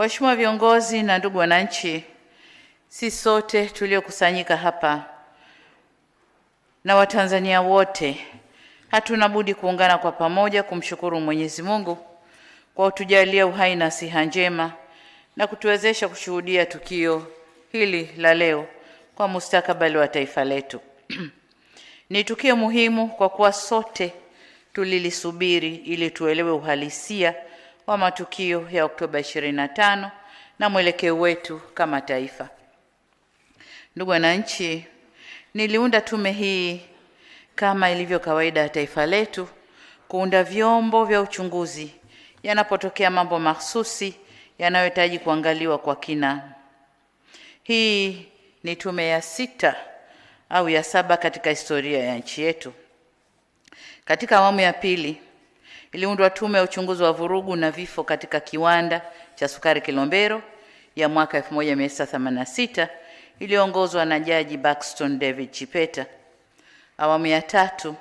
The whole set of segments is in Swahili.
Waheshimiwa viongozi na ndugu wananchi, si sote tuliokusanyika hapa na Watanzania wote hatuna budi kuungana kwa pamoja kumshukuru Mwenyezi Mungu kwa kutujalia uhai na siha njema na kutuwezesha kushuhudia tukio hili la leo kwa mustakabali wa taifa letu. Ni tukio muhimu kwa kuwa sote tulilisubiri ili tuelewe uhalisia wa matukio ya Oktoba 25 na mwelekeo wetu kama taifa. Ndugu wananchi, niliunda tume hii kama ilivyo kawaida ya taifa letu kuunda vyombo vya uchunguzi yanapotokea mambo mahsusi yanayohitaji kuangaliwa kwa kina. Hii ni tume ya 6 au ya 7 katika historia ya nchi yetu. Katika awamu ya pili iliundwa tume ya uchunguzi wa vurugu na vifo katika kiwanda cha sukari Kilombero ya mwaka 1986 iliyoongozwa na Jaji Buxton David Chipeta. Awamu ya 3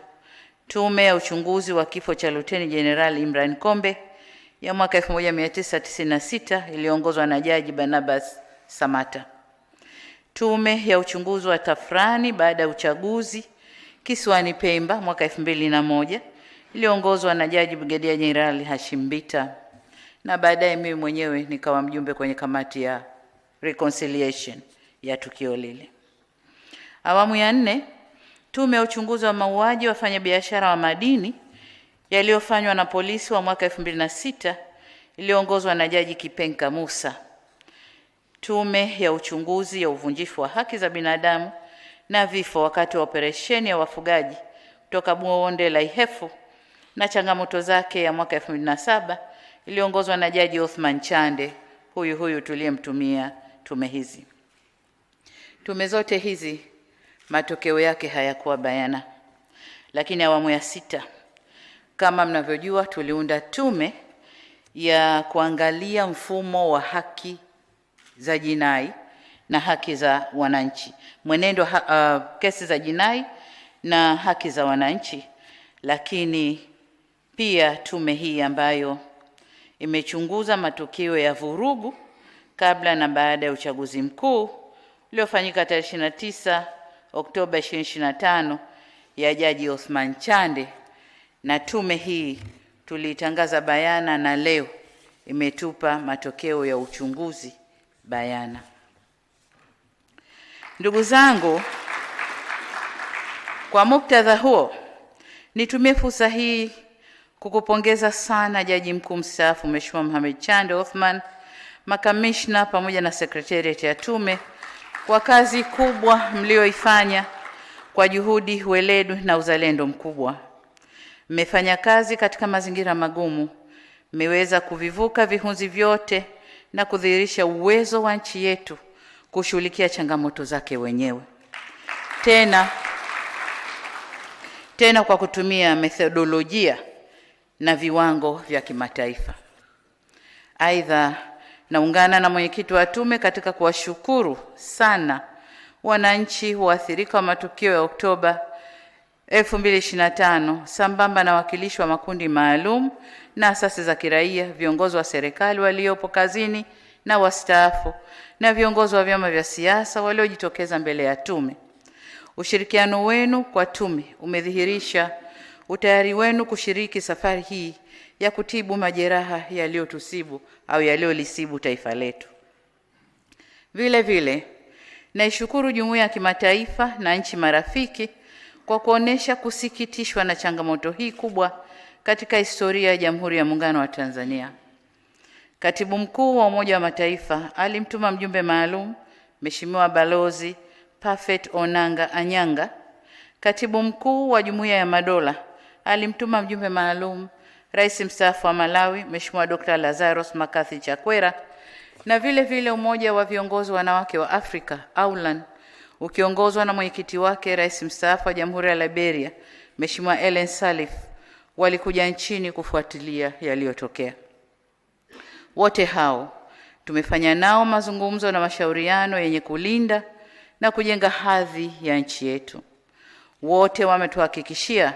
tume ya uchunguzi wa kifo cha Luteni Jenerali Imran Kombe ya mwaka 1996 iliyoongozwa na Jaji Barnabas Samata. Tume ya uchunguzi wa tafrani baada ya uchaguzi kisiwani Pemba mwaka 2001 iliyoongozwa na Jaji Brigedia Jenerali Hashim Mbita, na baadaye mimi mwenyewe nikawa mjumbe kwenye kamati ya reconciliation ya tukio lile. Awamu ya 4 tume ya uchunguzi wa mauaji wa wafanyabiashara wa madini yaliyofanywa na polisi wa mwaka 2006 iliyoongozwa na Jaji Kipenka Musa. Tume ya uchunguzi ya uvunjifu wa haki za binadamu na vifo wakati wa operesheni ya wafugaji kutoka bonde la Ihefu na changamoto zake ya mwaka 2007 iliyoongozwa na Jaji Othman Chande, huyu tuliyemtumia tume hizi. Tume zote hizi matokeo yake hayakuwa bayana. Lakini awamu ya 6 kama mnavyojua tuliunda tume ya kuangalia mfumo wa haki za jinai na haki za wananchi, mwenendo kesi za jinai na haki za wananchi. Lakini pia tume hii ambayo imechunguza matukio ya vurugu kabla na baada ya uchaguzi mkuu uliofanyika tarehe 29 Oktoba 2025 ya Jaji Othman Chande, na tume hii tulitangaza bayana na leo imetupa matokeo ya uchunguzi bayana. Ndugu zangu, kwa muktadha huo nitumie fursa hii kukupongeza sana Jaji Mkuu mstaafu Mheshimiwa Mohamed Chande Othman, makamishna pamoja na sekretariat ya tume kwa kazi kubwa mlioifanya kwa juhudi, weledi na uzalendo mkubwa. Mmefanya kazi katika mazingira magumu, mmeweza kuvivuka vihunzi vyote na kudhihirisha uwezo wa nchi yetu kushughulikia changamoto zake wenyewe. Tena kwa kutumia methodolojia na viwango vya kimataifa. Aidha, naungana na mwenyekiti wa tume katika kuwashukuru sana wananchi waathirika wa matukio ya Oktoba 2025 sambamba na wakilishi wa makundi maalum na asasi za kiraia, viongozi wa serikali waliopo kazini na wastaafu, na viongozi wa vyama vya siasa waliojitokeza mbele ya tume. Ushirikiano wenu kwa tume umedhihirisha utayari wenu kushiriki safari hii ya kutibu majeraha yaliyotusibu au yaliyolisibu taifa letu. Vile vile, naishukuru jumuiya ya kimataifa na nchi marafiki kwa kuonesha kusikitishwa na changamoto hii kubwa katika historia ya Jamhuri ya Muungano wa Tanzania. Katibu Mkuu wa Umoja wa Mataifa alimtuma mjumbe maalum Mheshimiwa Balozi Parfait Onanga Anyanga. Katibu Mkuu wa Jumuiya ya Madola alimtuma mjumbe maalum Rais mstaafu wa Malawi Mheshimiwa Dr. Lazarus Makathi Chakwera, na vile vile Umoja wa Viongozi Wanawake wa Afrika AULAN ukiongozwa na mwenyekiti wake Rais mstaafu wa Jamhuri ya Liberia Mheshimiwa Ellen Sirleaf walikuja nchini kufuatilia yaliyotokea. Wote hao tumefanya nao mazungumzo na mashauriano yenye kulinda na kujenga hadhi ya nchi yetu. Wote wametuhakikishia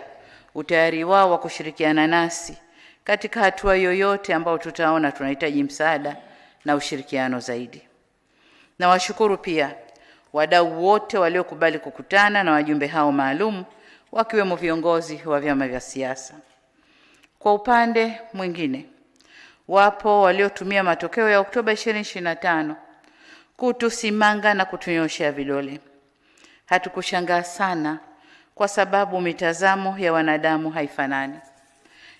utayari wao wa kushirikiana nasi katika hatua yoyote ambao tutaona tunahitaji msaada na ushirikiano zaidi. Na washukuru pia wadau wote waliokubali kukutana na wajumbe hao maalum, wakiwemo viongozi wa vyama vya siasa. Kwa upande mwingine, wapo waliotumia matokeo ya Oktoba 2025 kutusimanga na kutunyoshea vidole. Hatukushangaa sana kwa sababu mitazamo ya wanadamu haifanani,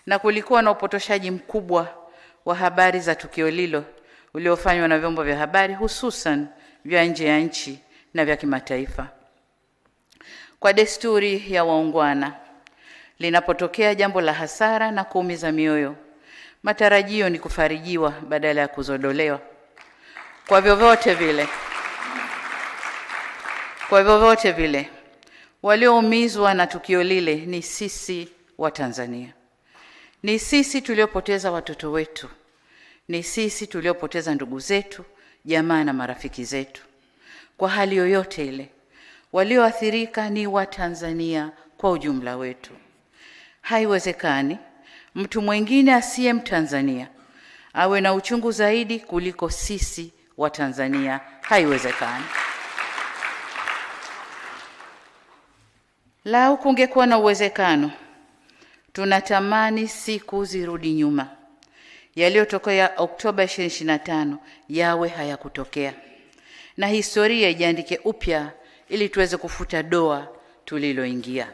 na kulikuwa na upotoshaji mkubwa wa habari za tukio lilo uliofanywa na vyombo vya habari, hususan vya nje ya nchi na vya kimataifa. Kwa desturi ya waungwana, linapotokea jambo la hasara na kuumiza mioyo, matarajio ni kufarijiwa badala ya kuzodolewa. Kwa vyovyote vile, walioumizwa na tukio lile ni sisi wa Tanzania. Ni sisi tuliopoteza watoto wetu. Ni sisi tuliopoteza ndugu zetu, jamaa na marafiki zetu. Kwa hali yoyote ile, walioathirika ni wa Tanzania kwa ujumla wetu. Haiwezekani mtu mwingine asiye Mtanzania awe na uchungu zaidi kuliko sisi wa Tanzania. Haiwezekani. Lau kungekuwa na uwezekano, tunatamani siku zirudi nyuma. Yaliyotokea Oktoba 2025 yawe hayakutokea, na historia ijiandike upya ili tuweze kufuta doa tuliloingia.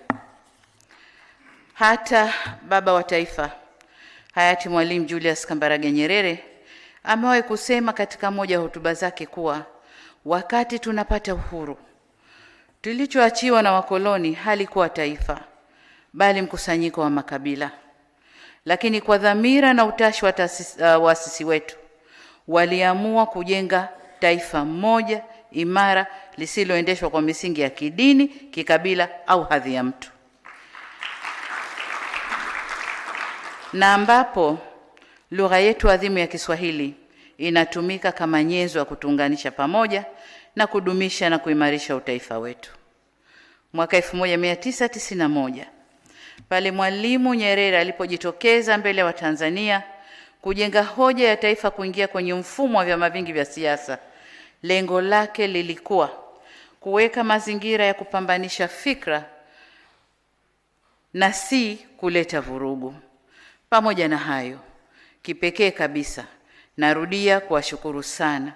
Hata baba wa taifa hayati Mwalimu Julius Kambarage Nyerere amewahi kusema katika moja ya hotuba zake kuwa wakati tunapata uhuru, tulichoachiwa na wakoloni halikuwa taifa, bali mkusanyiko wa makabila. Lakini kwa dhamira na utashi wa waasisi wetu, waliamua kujenga taifa moja imara lisiloendeshwa kwa misingi ya kidini, kikabila au hadhi ya mtu, na ambapo lugha yetu adhimu ya Kiswahili inatumika kama nyenzo ya kutuunganisha pamoja na kudumisha na kuimarisha utaifa wetu. Mwaka 1991 pale Mwalimu Nyerere alipojitokeza mbele ya Watanzania kujenga hoja ya taifa kuingia kwenye mfumo wa vyama vingi vya siasa, lengo lake lilikuwa kuweka mazingira ya kupambanisha fikra na si kuleta vurugu. Pamoja na hayo, kipekee kabisa narudia kuwashukuru sana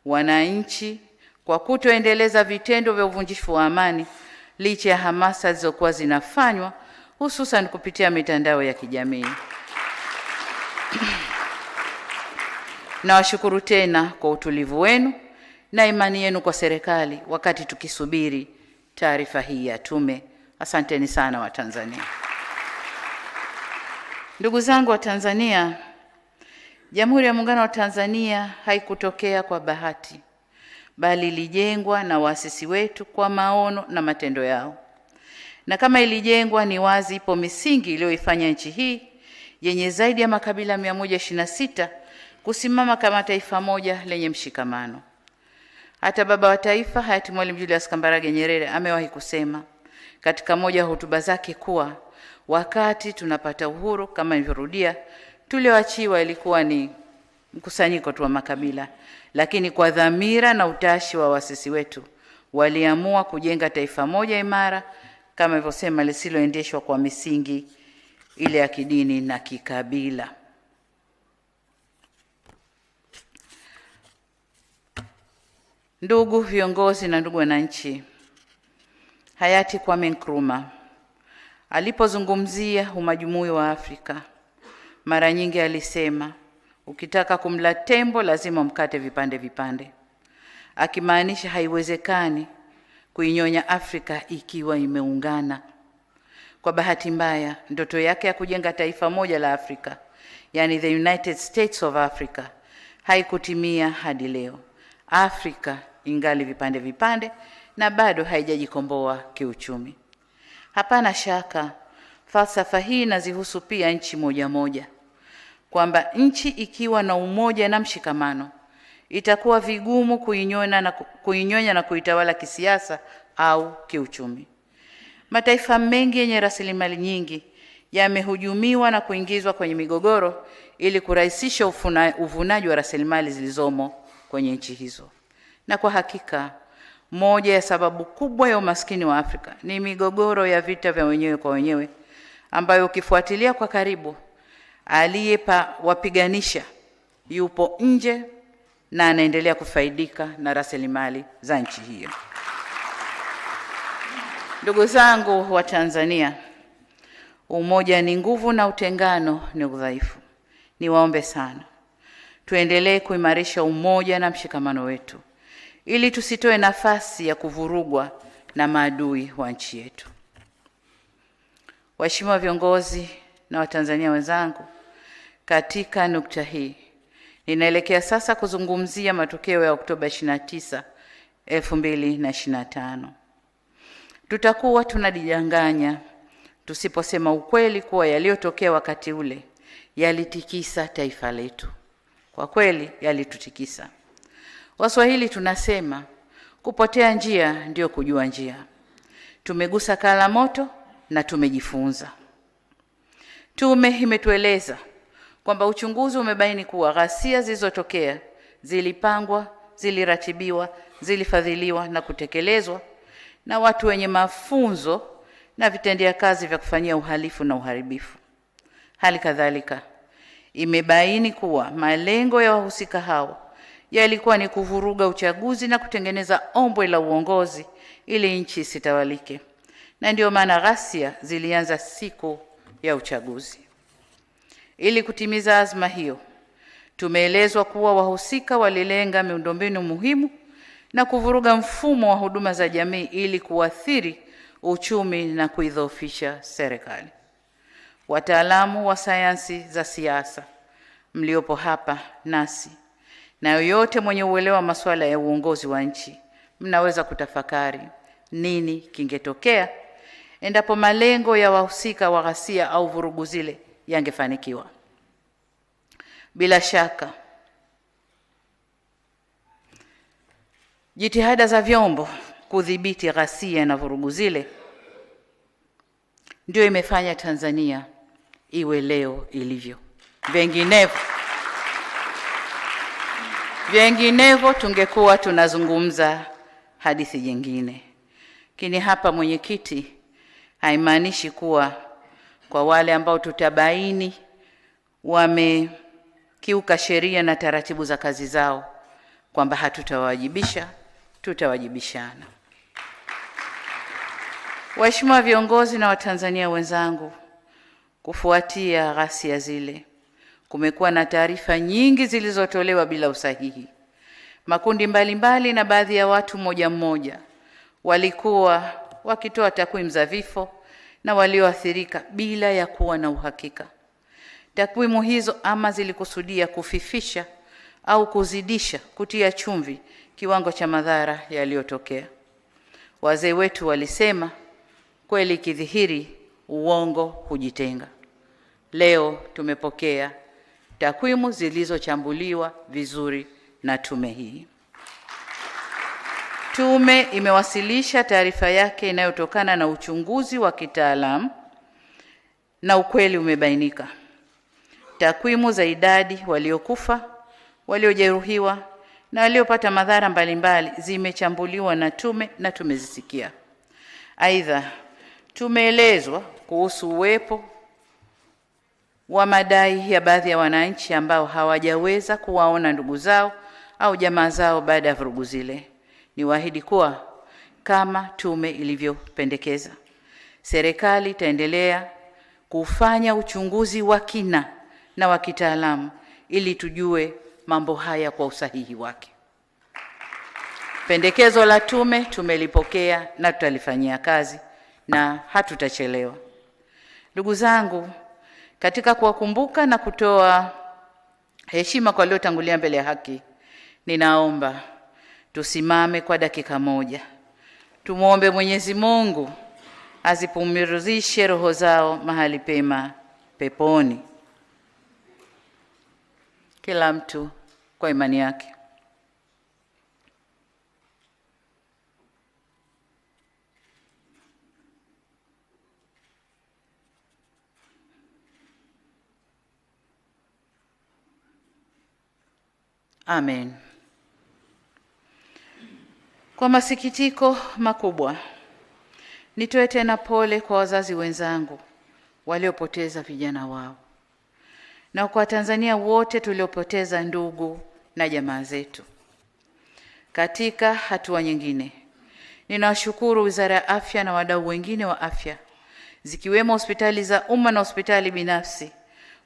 wananchi kwa kutoendeleza vitendo vya uvunjifu wa amani licha ya hamasa zilizokuwa zinafanywa, hususan kupitia mitandao ya kijamii. Nawashukuru tena kwa utulivu wenu na imani yenu kwa serikali wakati tukisubiri taarifa hii ya tume. Asanteni sana wa Tanzania. Ndugu zangu wa Tanzania, Jamhuri ya Muungano wa Tanzania haikutokea kwa bahati, bali ilijengwa na waasisi wetu kwa maono na matendo yao. Na kama ilijengwa, ni wazi ipo misingi iliyoifanya nchi hii yenye zaidi ya makabila 126 kusimama kama taifa moja lenye mshikamano. Hata baba wa taifa hayati Mwalimu Julius Kambarage Nyerere amewahi kusema katika moja ya hotuba zake kuwa wakati tunapata uhuru, kama nilivyorudia, tulioachiwa ilikuwa ni mkusanyiko tu wa makabila, lakini kwa dhamira na utashi wa waasisi wetu waliamua kujenga taifa moja imara, kama nilivyosema, lisiloendeshwa kwa misingi ile ya kidini na kikabila. Ndugu viongozi na ndugu wananchi, hayati Kwame Nkrumah alipozungumzia umajumui wa Afrika, mara nyingi alisema, ukitaka kumla tembo lazima mkate vipande vipande, akimaanisha haiwezekani kuinyonya Afrika ikiwa imeungana. Kwa bahati mbaya, ndoto yake ya kujenga taifa moja la Afrika, yani the United States of Africa, haikutimia hadi leo. Afrika ingali vipande vipande na bado haijajikomboa kiuchumi. Hapana shaka falsafa hii inazihusu pia nchi moja moja, kwamba nchi ikiwa na umoja na mshikamano itakuwa vigumu kuinyonya na kuitawala kisiasa au kiuchumi. Mataifa mengi yenye rasilimali nyingi yamehujumiwa na kuingizwa kwenye migogoro ili kurahisisha uvunaji wa rasilimali zilizomo kwenye nchi hizo. Na kwa hakika, moja ya sababu kubwa ya umaskini wa Afrika ni migogoro ya vita vya wenyewe kwa wenyewe, ambayo ukifuatilia kwa karibu, wapiganisha yupo nje na anaendelea kufaidika na rasilimali za nchi hiyo. Ndugu zangu wa Tanzania, umoja ni nguvu na utengano ni udhaifu. Niwaombe sana, tuendelee kuimarisha umoja na mshikamano wetu ili tusitoe nafasi ya kuvurugwa na maadui wa nchi yetu. Waheshimiwa viongozi na Watanzania wenzangu, katika nukta hii ninaelekea sasa kuzungumzia matokeo ya Oktoba 29, 2025. Tutakuwa tunajidanganya tusiposema ukweli kuwa yaliyotokea wakati ule yalitikisa taifa letu. Kwa kweli yalitutikisa. Waswahili tunasema kupotea njia ndio kujua njia. Tumegusa kala moto na tumejifunza. Tume imetueleza kwamba uchunguzi umebaini kuwa ghasia zilizotokea zilipangwa, ziliratibiwa, zilifadhiliwa na kutekelezwa na watu wenye mafunzo na vitendea kazi vya kufanyia uhalifu na uharibifu. Hali kadhalika imebaini kuwa malengo ya wahusika hao yalikuwa ni kuvuruga uchaguzi na kutengeneza ombwe la uongozi ili nchi isitawalike. Na ndio maana ghasia zilianza siku ya uchaguzi. Ili kutimiza azma hiyo, tumeelezwa kuwa wahusika walilenga miundombinu muhimu na kuvuruga mfumo wa huduma za jamii ili kuathiri uchumi na kuidhoofisha serikali. Wataalamu wa sayansi za siasa mliopo hapa nasi na yoyote mwenye uelewa masuala ya uongozi wa nchi, mnaweza kutafakari nini kingetokea endapo malengo ya wahusika wa ghasia au vurugu zile yangefanikiwa. Bila shaka, jitihada za vyombo kudhibiti ghasia na vurugu zile ndio imefanya Tanzania iwe leo ilivyo. Vinginevyo tungekuwa tunazungumza hadithi nyingine. Lakini hapa, mwenyekiti, haimaanishi kuwa kwa wale ambao tutabaini wamekiuka sheria na taratibu za kazi zao kwamba hatutawajibisha, tutawajibishana. Waheshimiwa viongozi na Watanzania wenzangu, kufuatia ghasia zile, kumekuwa na taarifa nyingi zilizotolewa bila usahihi. Makundi mbalimbali na baadhi ya watu mmoja walikuwa wakitoa takwimu za vifo na walioathirika bila ya kuwa na uhakika. Takwimu hizo ama zilikusudia kufifisha au kuzidisha, kutia chumvi kiwango cha madhara yaliyotokea. Wazee wetu walisema, kweli kidhihiri uongo hujitenga. Leo tumepokea takwimu zilizochambuliwa vizuri na tume hii. Tume imewasilisha taarifa yake inayotokana na uchunguzi wa kitaalamu na ukweli umebainika. Takwimu za idadi waliokufa, waliojeruhiwa na waliopata madhara mbalimbali zimechambuliwa na tume na tumezisikia. Aidha, tumeelezwa kuhusu uwepo wa madai ya baadhi ya wananchi ambao hawajaweza kuwaona ndugu zao au jamaa zao baada ya vurugu zile. Niwaahidi kuwa kama tume ilivyopendekeza, serikali itaendelea kufanya uchunguzi wa kina na wa kitaalamu ili tujue mambo haya kwa usahihi wake. Pendekezo la tume tumelipokea na tutalifanyia kazi na hatutachelewa. Ndugu zangu, katika kuwakumbuka na kutoa heshima kwa waliotangulia mbele ya haki, ninaomba tusimame kwa dakika moja. Tumuombe Mwenyezi Mungu azipumzishe roho zao mahali pema peponi. Kila mtu kwa imani yake. Amen. Kwa masikitiko makubwa, nitoe tena pole kwa wazazi wenzangu waliopoteza vijana wao, na kwa Tanzania wote tuliopoteza ndugu na jamaa zetu. Katika hatua nyingine, ninawashukuru Wizara ya Afya na wadau wengine wa afya, zikiwemo hospitali za umma na hospitali binafsi,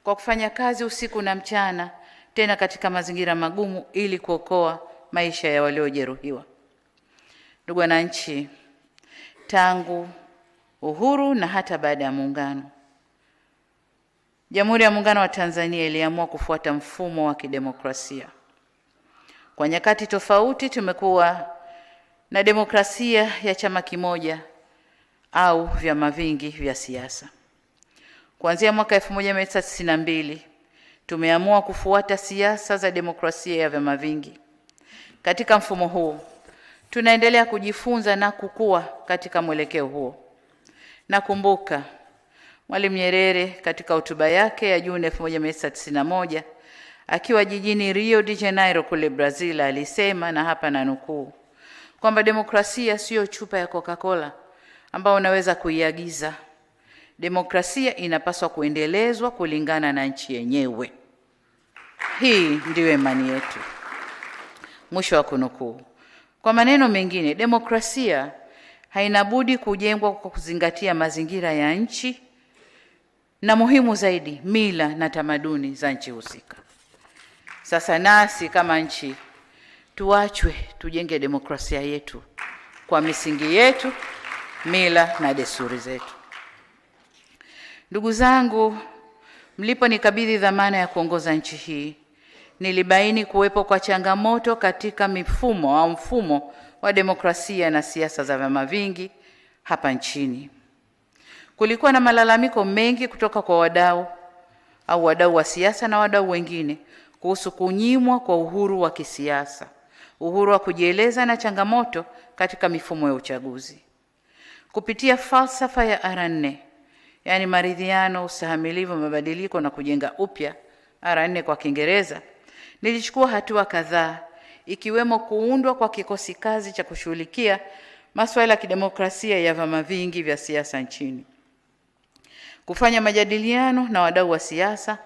kwa kufanya kazi usiku na mchana, tena katika mazingira magumu, ili kuokoa maisha ya waliojeruhiwa. Ndugu wananchi, tangu uhuru na hata baada ya muungano, Jamhuri ya Muungano wa Tanzania iliamua kufuata mfumo wa kidemokrasia. Kwa nyakati tofauti tumekuwa na demokrasia ya chama kimoja au vyama vingi vya siasa. Kuanzia mwaka 1992 tumeamua kufuata siasa za demokrasia ya vyama vingi. Katika mfumo huu tunaendelea kujifunza na kukua katika mwelekeo huo. Nakumbuka Mwalimu Nyerere katika hotuba yake ya Juni 1991 akiwa jijini Rio de Janeiro kule Brazil alisema, na hapa nanukuu, kwamba demokrasia sio chupa ya Coca-Cola ambao unaweza kuiagiza. Demokrasia inapaswa kuendelezwa kulingana na nchi yenyewe. Hii ndiyo imani yetu. Mwisho wa kunukuu. Kwa maneno mengine, demokrasia haina budi kujengwa kwa kuzingatia mazingira ya nchi na muhimu zaidi, mila na tamaduni za nchi husika. Sasa nasi kama nchi tuachwe tujenge demokrasia yetu kwa misingi yetu, mila na desturi zetu. Ndugu zangu, mliponikabidhi dhamana ya kuongoza nchi hii, nilibaini kuwepo kwa changamoto katika mfumo wa demokrasia na siasa za vyama vingi hapa nchini. Kulikuwa na malalamiko mengi kutoka kwa wadau wa siasa na wadau wengine kuhusu kunyimwa kwa uhuru wa kisiasa, uhuru wa kujieleza na changamoto katika mifumo ya uchaguzi. Kupitia falsafa ya R4, yani maridhiano, ustahimilivu, mabadiliko na kujenga upya, R4 kwa Kiingereza, nilichukua hatua kadhaa, ikiwemo kuundwa kwa kikosi kazi cha kushughulikia masuala ya kidemokrasia ya vyama vingi vya siasa nchini, kufanya majadiliano na wadau wa siasa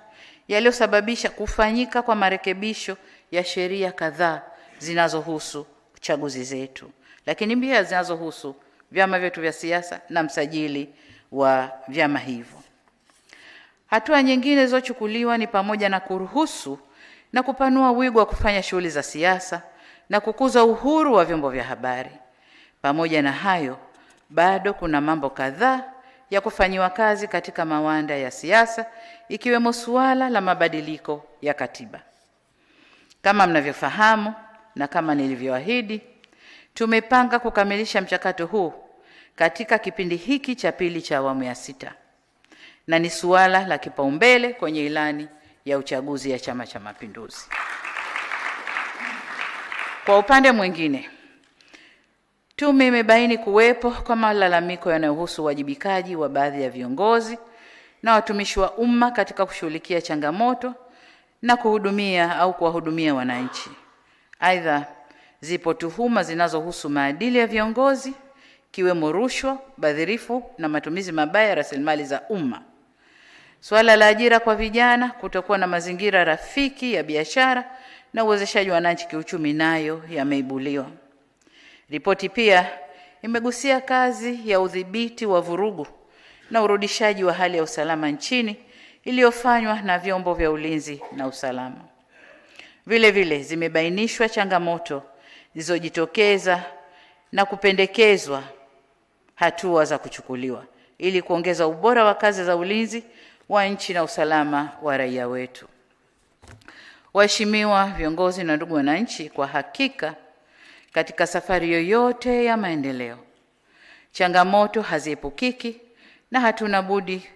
yaliyosababisha kufanyika kwa marekebisho ya sheria kadhaa zinazohusu chaguzi zetu, lakini pia zinazohusu vyama vyetu vya siasa na msajili wa vyama hivyo. Hatua nyingine zilizochukuliwa ni pamoja na kuruhusu na kupanua wigo wa kufanya shughuli za siasa na kukuza uhuru wa vyombo vya habari. Pamoja na hayo, bado kuna mambo kadhaa ya kufanyiwa kazi katika mawanda ya siasa, ikiwemo suala la mabadiliko ya katiba. Kama mnavyofahamu na kama nilivyoahidi, tumepanga kukamilisha mchakato huu katika kipindi hiki cha pili cha awamu ya 6, na ni suala la kipaumbele kwenye ilani ya uchaguzi ya Chama cha Mapinduzi. Kwa upande mwingine, tume imebaini kuwepo kwa malalamiko yanayohusu uwajibikaji wa baadhi ya viongozi na watumishi wa umma katika kushughulikia changamoto na kuwahudumia wananchi. Aidha, zipo tuhuma zinazohusu maadili ya viongozi, kiwemo rushwa, ubadhirifu na matumizi mabaya ya rasilimali za umma. Swala la ajira kwa vijana, kutokuwa na mazingira rafiki ya biashara na uwezeshaji wa wananchi kiuchumi nayo yameibuliwa. Ripoti pia imegusia kazi ya udhibiti wa vurugu na urudishaji wa hali ya usalama nchini iliyofanywa na vyombo vya ulinzi na usalama. Vile vile zimebainishwa changamoto zilizojitokeza na kupendekezwa hatua za kuchukuliwa ili kuongeza ubora wa kazi za ulinzi wa nchi na usalama wa raia wetu. Waheshimiwa viongozi na ndugu wananchi, kwa hakika katika safari yoyote ya maendeleo, changamoto haziepukiki na hatuna budi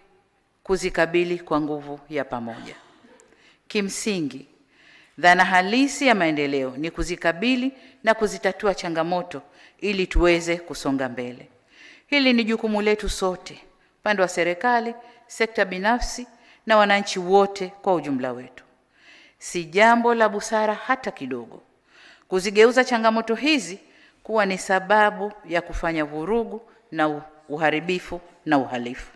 kuzikabili kwa nguvu ya pamoja. Kimsingi, dhana halisi ya maendeleo ni kuzikabili na kuzitatua changamoto ili tuweze kusonga mbele. Hili ni jukumu letu sote, upande wa serikali, sekta binafsi na wananchi wote kwa ujumla wetu. Si jambo la busara hata kidogo kuzigeuza changamoto hizi kuwa ni sababu ya kufanya vurugu na uharibifu na uhalifu.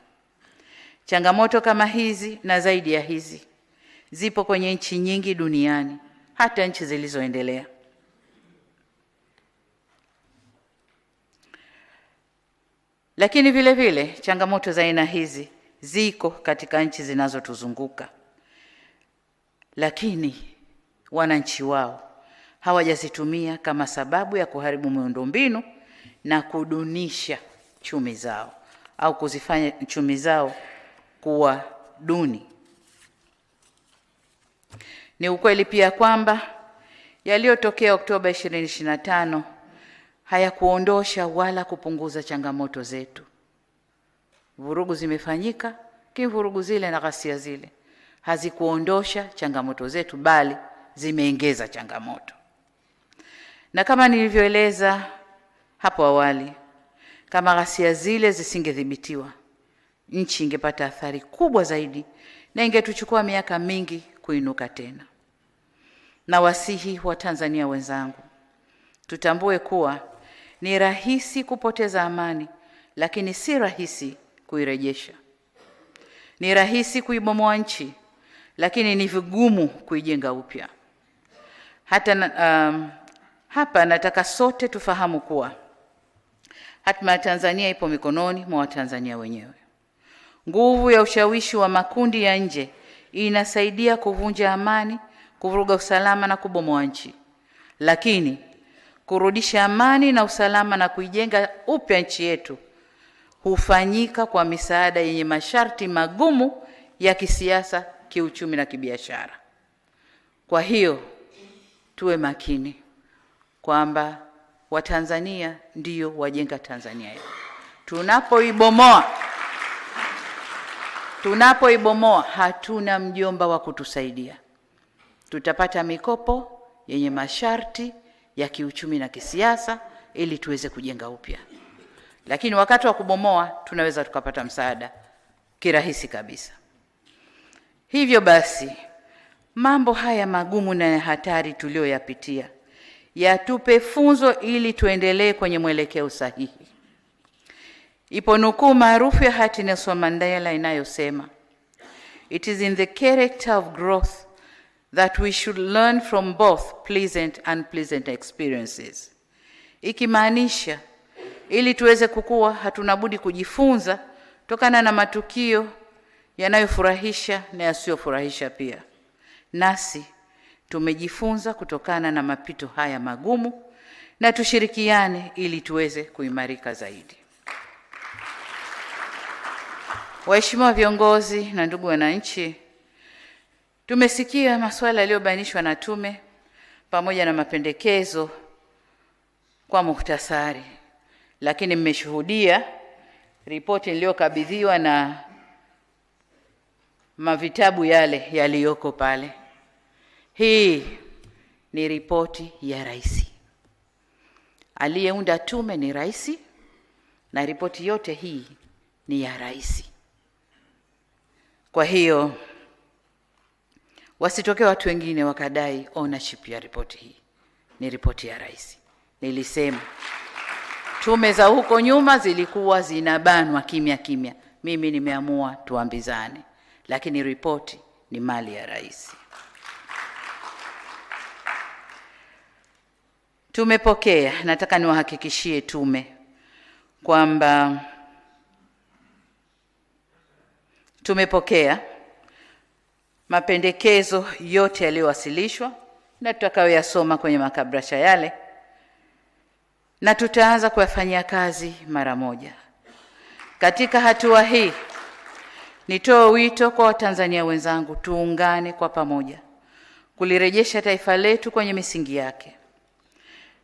Changamoto kama hizi na zaidi ya hizi zipo kwenye nchi nyingi duniani, hata nchi zilizoendelea. Lakini vile vile changamoto za aina hizi ziko katika nchi zinazotuzunguka, lakini wananchi wao hawajazitumia kama sababu ya kuharibu miundombinu na kudunisha chumi zao au kuzifanya chumi zao kuwa duni. Ni ukweli pia kwamba yaliyotokea Oktoba 2025 hayakuondosha wala kupunguza changamoto zetu. Vurugu zimefanyika, vurugu zile na ghasia zile hazikuondosha changamoto zetu, bali zimeongeza changamoto. Na kama nilivyoeleza hapo awali, kama ghasia zile zisingedhibitiwa, nchi ingepata athari kubwa zaidi na ingetuchukua miaka mingi kuinuka tena. Na wasihi wa Tanzania wenzangu, tutambue kuwa ni rahisi kupoteza amani, lakini si rahisi kuirejesha. Ni rahisi kuibomoa nchi, lakini ni vigumu kuijenga upya. Hapa nataka sote tufahamu kuwa hatima ya Tanzania ipo mikononi mwa Watanzania wenyewe. Nguvu ya ushawishi wa makundi ya nje inasaidia kuvunja amani, kuvuruga usalama na kubomoa nchi. Lakini kurudisha amani na usalama na kuijenga upya nchi yetu hufanyika kwa misaada yenye masharti magumu ya kisiasa, kiuchumi na kibiashara. Kwa hiyo tuwe makini kwamba Watanzania ndio wajenga Tanzania yetu. Tunapoibomoa hatuna mjomba wa kutusaidia. Tutapata mikopo yenye masharti ya kiuchumi na kisiasa ili tuweze kujenga upya. Lakini wakati wa kubomoa tunaweza tukapata msaada kirahisi kabisa. Hivyo basi, mambo haya magumu na hatari tulioyapitia yatupe funzo ili tuendelee kwenye mwelekeo sahihi. Ipo nukuu maarufu ya hayati Nelson Mandela inayosema, "It is in the character of growth that we should learn from both pleasant and unpleasant experiences." Ikimaanisha ili tuweze kukua hatuna budi kujifunza tokana na matukio yanayofurahisha na yasiyofurahisha pia. Nasi tumejifunza kutokana na mapito haya magumu, na tushirikiane ili tuweze kuimarika zaidi. Waheshimiwa viongozi na ndugu wananchi, tumesikia masuala yaliyobainishwa na tume pamoja na mapendekezo kwa muhtasari, lakini mmeshuhudia ripoti niliyokabidhiwa na mavitabu yale yaliyoko pale. Hii ni ripoti ya rais. Aliyeunda tume ni rais, na ripoti yote hii ni ya rais. Kwa hiyo wasitokee watu wengine wakadai ownership ya ripoti hii. Ni ripoti ya rais. Nilisema tume za huko nyuma zilikuwa zinabanwa kimya kimya. Mimi nimeamua tuambizane, lakini ripoti ni mali ya rais. Tumepokea, nataka niwahakikishie tume kwamba tumepokea mapendekezo yote yaliyowasilishwa na tutakayoyasoma kwenye makabrasha yale, na tutaanza kuyafanyia kazi mara moja. Katika hatua hii nitoe wito kwa Watanzania wenzangu, tuungane kwa pamoja kulirejesha taifa letu kwenye misingi yake.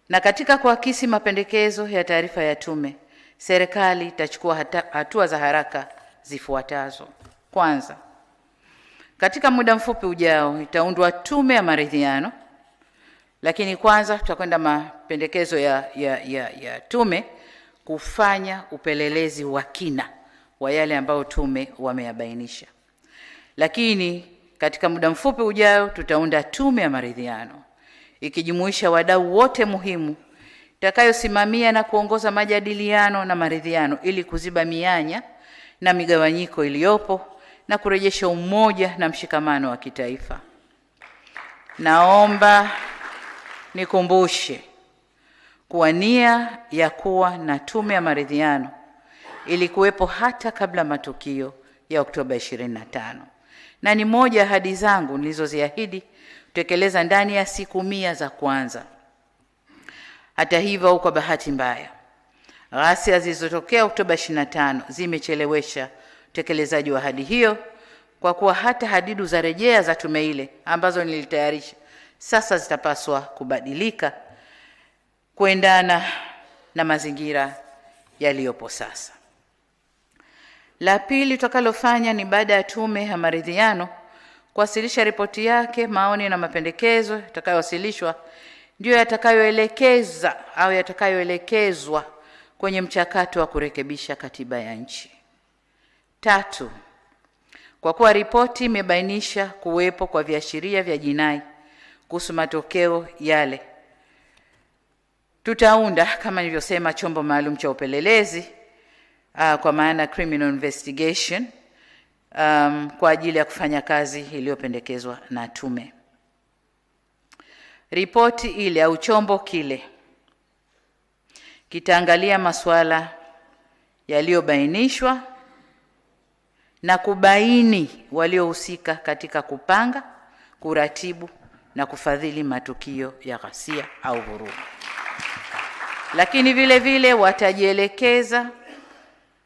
Na katika kuakisi mapendekezo ya taarifa ya tume, serikali itachukua hatua za haraka zifuatazo. Kwanza, katika muda mfupi ujao itaundwa tume ya maridhiano, lakini kwanza tutakwenda mapendekezo ya tume kufanya upelelezi wa kina wa yale ambayo tume wameyabainisha. Lakini katika muda mfupi ujao tutaunda tume ya maridhiano ikijumuisha wadau wote muhimu itakayosimamia na kuongoza majadiliano na maridhiano ili kuziba mianya na migawanyiko iliyopo na kurejesha umoja na mshikamano wa kitaifa. Naomba nikumbushe kuwa nia ya kuwa na tume ya maridhiano ilikuwepo hata kabla matukio ya Oktoba 25. Na ni moja ahadi zangu nilizoziahidi kutekeleza ndani ya siku 100 za kwanza. Hata hivyo, kwa bahati mbaya, ghasia zilizotokea Oktoba 25 zimechelewesha utekelezaji wa ahadi hiyo, kwa kuwa hata hadidu za rejea za tume ile ambazo nilitayarisha sasa zitapaswa kubadilika kuendana na mazingira yaliyopo sasa. La pili tutakalofanya ni baada ya tume ya maridhiano kuwasilisha ripoti yake, maoni na mapendekezo yatakayowasilishwa ndio yatakayoelekeza au yatakayoelekezwa kwenye mchakato wa kurekebisha katiba ya nchi. Tatu, kwa kuwa ripoti imebainisha kuwepo kwa viashiria vya jinai kuhusu matokeo yale, tutaunda kama nilivyosema chombo maalum cha upelelezi kwa maana criminal investigation kwa ajili ya kufanya kazi iliyopendekezwa na tume. Ripoti ile au chombo kile kitaangalia masuala yaliyobainishwa na kubaini waliohusika katika kupanga, kuratibu na kufadhili matukio ya ghasia au vurugu. Lakini vile vile watajielekeza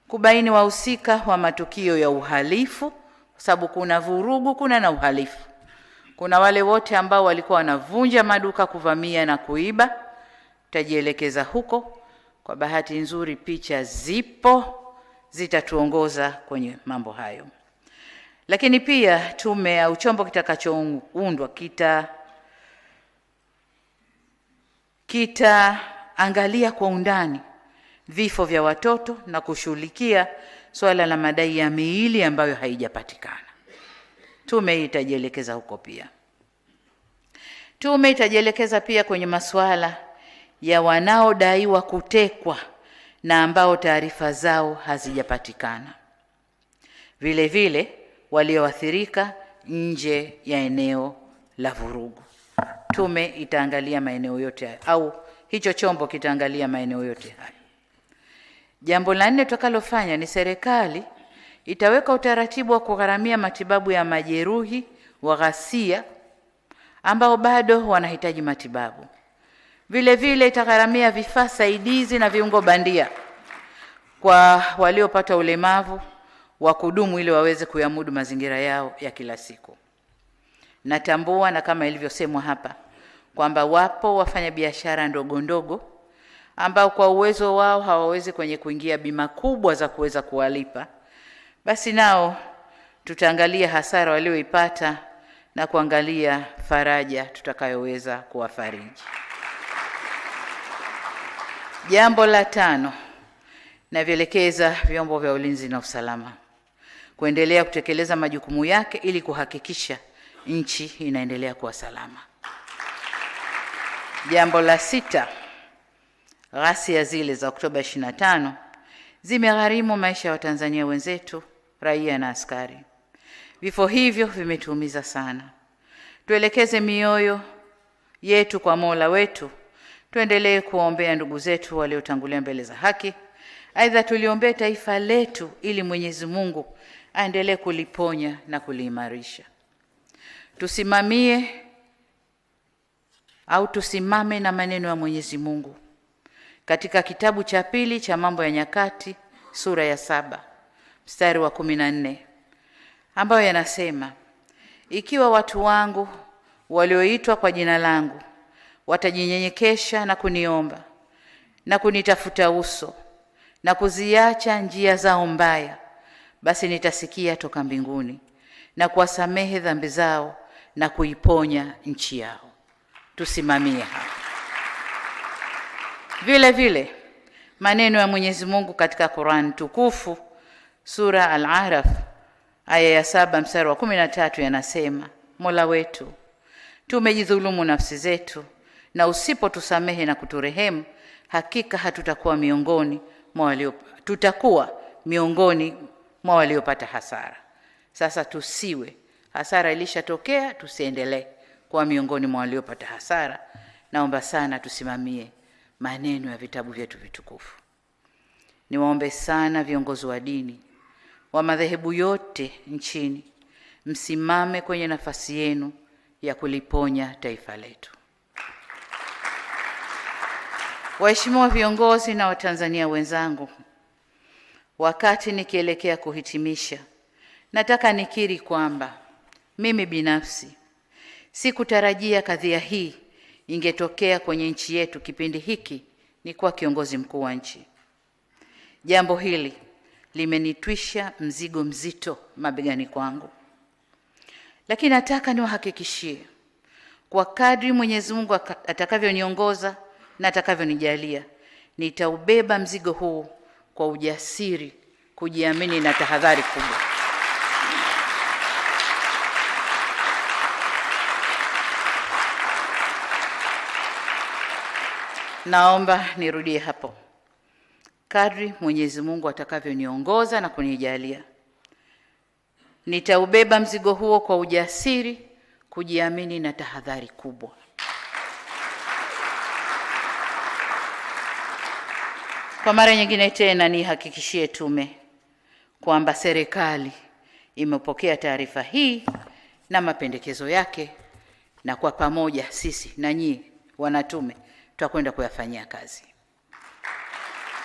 kubaini wahusika wa matukio ya uhalifu, kwa sababu kuna vurugu, kuna na uhalifu. Kuna wale wote ambao walikuwa wanavunja maduka, kuvamia na kuiba, tutajielekeza huko. Kwa bahati nzuri picha zipo zitatuongoza kwenye mambo hayo. Lakini pia tume au chombo kitakachoundwa kitaangalia kwa undani vifo vya watoto na kushughulikia swala la madai ya miili ambayo haijapatikana. Tume hii itajielekeza huko pia. Tume itajielekeza pia kwenye masuala ya wanaodaiwa kutekwa na ambao taarifa zao hazijapatikana. Vile vile walioathirika nje ya eneo la vurugu. Tume itaangalia maeneo yote au hicho chombo kitaangalia maeneo yote haya. Jambo la 4 tutakalofanya ni serikali itaweka utaratibu wa kugharamia matibabu ya majeruhi wa ghasia ambao bado wanahitaji matibabu. Vile vile itagharamia vifaa saidizi na viungo bandia kwa waliopata ulemavu wa kudumu ili waweze kuyamudu mazingira yao ya kila siku. Natambua na kama ilivyosemwa hapa kwamba wapo wafanyabiashara ndogo ndogo ambao kwa uwezo wao hawawezi kuingia bima kubwa za kuweza kuwalipa. Basi nao tutaangalia hasara walioipata na kuangalia faraja tutakayoweza kuwafariji. Jambo la 5, navielekeza vyombo vya ulinzi na usalama kuendelea kutekeleza majukumu yake ili kuhakikisha nchi inaendelea kuwa salama. Jambo la 6, ghasia zile za Oktoba 25 zimegharimu maisha ya Watanzania wenzetu, raia na askari. Vifo hivyo vimetuumiza sana. Tuelekeze mioyo yetu kwa Mola wetu. Tuendelee kuombea ndugu zetu waliotangulia mbele za haki. Aidha tuliombee taifa letu ili Mwenyezi Mungu aendelee kuliponya na kuliimarisha. Tusimame na maneno ya Mwenyezi Mungu katika kitabu cha 2 cha Mambo ya Nyakati sura ya 7 mstari wa 14 ambayo yanasema, ikiwa watu wangu walioitwa kwa jina langu watajinyenyekesha na kuniomba na kunitafuta uso na kuziacha njia zao mbaya, basi nitasikia toka mbinguni na kuwasamehe dhambi zao na kuiponya nchi yao. Tusimamie hapa. Vile vile maneno ya Mwenyezi Mungu katika Qur'an tukufu sura Al-Araf aya ya 7 mstari wa 13 yanasema, Mola wetu, tumejidhulumu nafsi zetu, na usipotusamehe na kuturehemu, hakika tutakuwa miongoni mwa waliopata hasara. Sasa tusiwe, hasara ilishatokea, tusiendelee kuwa miongoni mwa waliopata hasara. Naomba sana tusimamie maneno ya vitabu vyetu vitukufu. Niwaombe sana viongozi wa dini wa madhehebu yote nchini, msimame kwenye nafasi yenu ya kuliponya taifa letu. Waheshimiwa viongozi na Watanzania wenzangu, wakati nikielekea kuhitimisha, nataka nikiri kwamba mimi binafsi sikutarajia kadhia hii ingetokea kwenye nchi yetu kipindi hiki ni kwa kiongozi mkuu wa nchi. Jambo hili limenitwisha mzigo mzito mabegani kwangu. Lakini nataka niwahakikishie kwa kadri Mwenyezi Mungu atakavyoniongoza na atakavyonijalia, nitaubeba mzigo huu kwa ujasiri, kujiamini na tahadhari kubwa. Naomba nirudie hapo. Kadri Mwenyezi Mungu atakavyoniongoza na kunijalia, nitaubeba mzigo huo kwa ujasiri, kujiamini na tahadhari kubwa. Kwa mara nyingine tena nihakikishie tume kwamba serikali imepokea taarifa hii na mapendekezo yake, na kwa pamoja sisi na nyinyi wanatume tutakwenda kuyafanyia kazi.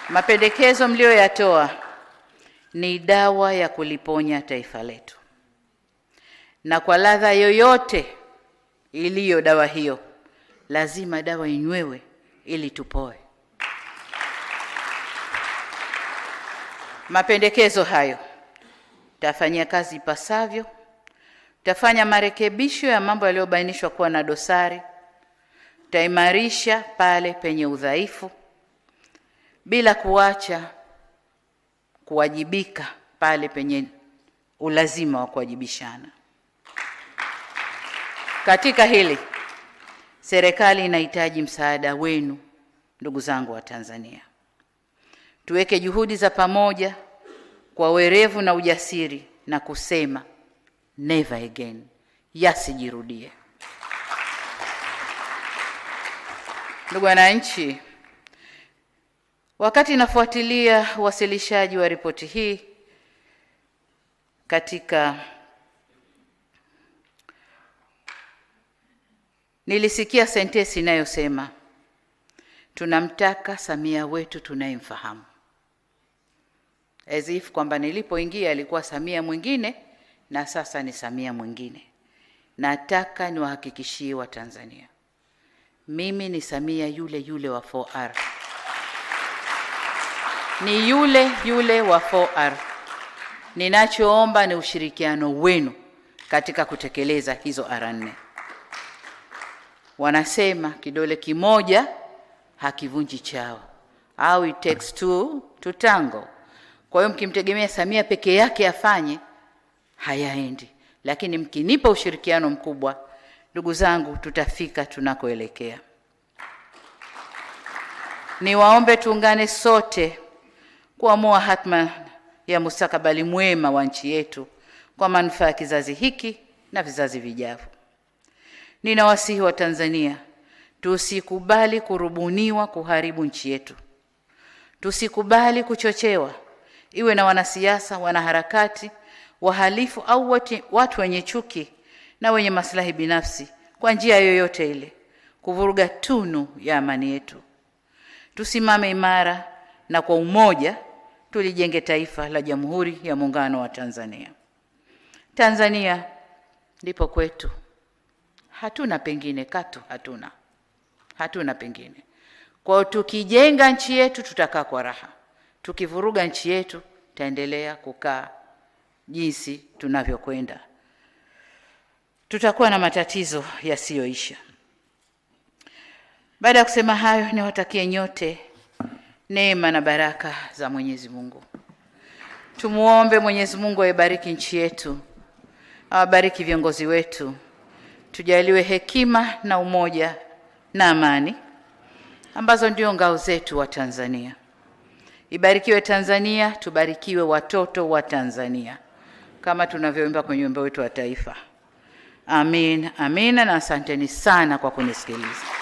Mapendekezo mlioyatoa ni dawa ya kuliponya taifa letu, na kwa ladha yoyote iliyo dawa hiyo, lazima dawa inywewe ili tupoe. Mapendekezo hayo tafanyia kazi ipasavyo, tafanya marekebisho ya mambo yaliyobainishwa kuwa na dosari, taimarisha pale penye udhaifu, bila kuacha kuwajibika pale penye ulazima wa kuwajibishana. Katika hili, serikali inahitaji msaada wenu, ndugu zangu wa Tanzania. Tuweke juhudi za pamoja kwa werevu na ujasiri na kusema never again, yasijirudie. Ndugu wananchi, wakati nafuatilia wasilishaji wa ripoti hii nilisikia sentensi inayosema tunamtaka Samia wetu tunayemfahamu. As if kwamba nilipoingia alikuwa Samia mwingine na sasa ni Samia mwingine. Nataka niwahakikishie wa Tanzania, mimi ni Samia yule yule wa 4R. Ni yule yule wa 4R. Ninachoomba ni ushirikiano wenu katika kutekeleza hizo R4. Wanasema kidole kimoja hakivunji chawa, au it takes two to tango. Kwa hiyo mkimtegemea Samia peke yake afanye, hayaendi. Lakini mkinipa ushirikiano mkubwa, ndugu zangu, tutafika tunakoelekea. Niwaombe tuungane sote kuamua hatma ya mustakabali mwema wa nchi yetu kwa manufaa ya kizazi hiki na vizazi vijavyo. Ninawasihi wa Tanzania, tusikubali kurubuniwa kuharibu nchi yetu. Tusikubali kuchochewa, iwe na wanasiasa, wanaharakati, wahalifu au watu wenye chuki na wenye maslahi binafsi, kwa njia yoyote ile kuvuruga tunu ya amani yetu. Tusimame imara na kwa umoja tulijenge taifa la Jamhuri ya Muungano wa Tanzania. Tanzania ndipo kwetu. Hatuna pengine katu, hatuna pengine. Kwa tukijenga nchi yetu tutakaa kwa raha. Tukivuruga nchi yetu taendelea kukaa jinsi tunavyokwenda. Tutakuwa na matatizo yasiyoisha. Baada ya kusema hayo, niwatakie nyote neema na baraka za Mwenyezi Mungu. Tumuombe Mwenyezi Mungu aibariki nchi yetu, awabariki viongozi wetu, tujaliwe hekima na umoja na amani ambazo ndio ngao zetu wa Tanzania. Ibarikiwe Tanzania, tubarikiwe watoto wa Tanzania, kama tunavyoimba kwenye wimbo wetu wa taifa. Amin, amina, na asanteni sana kwa kunisikiliza.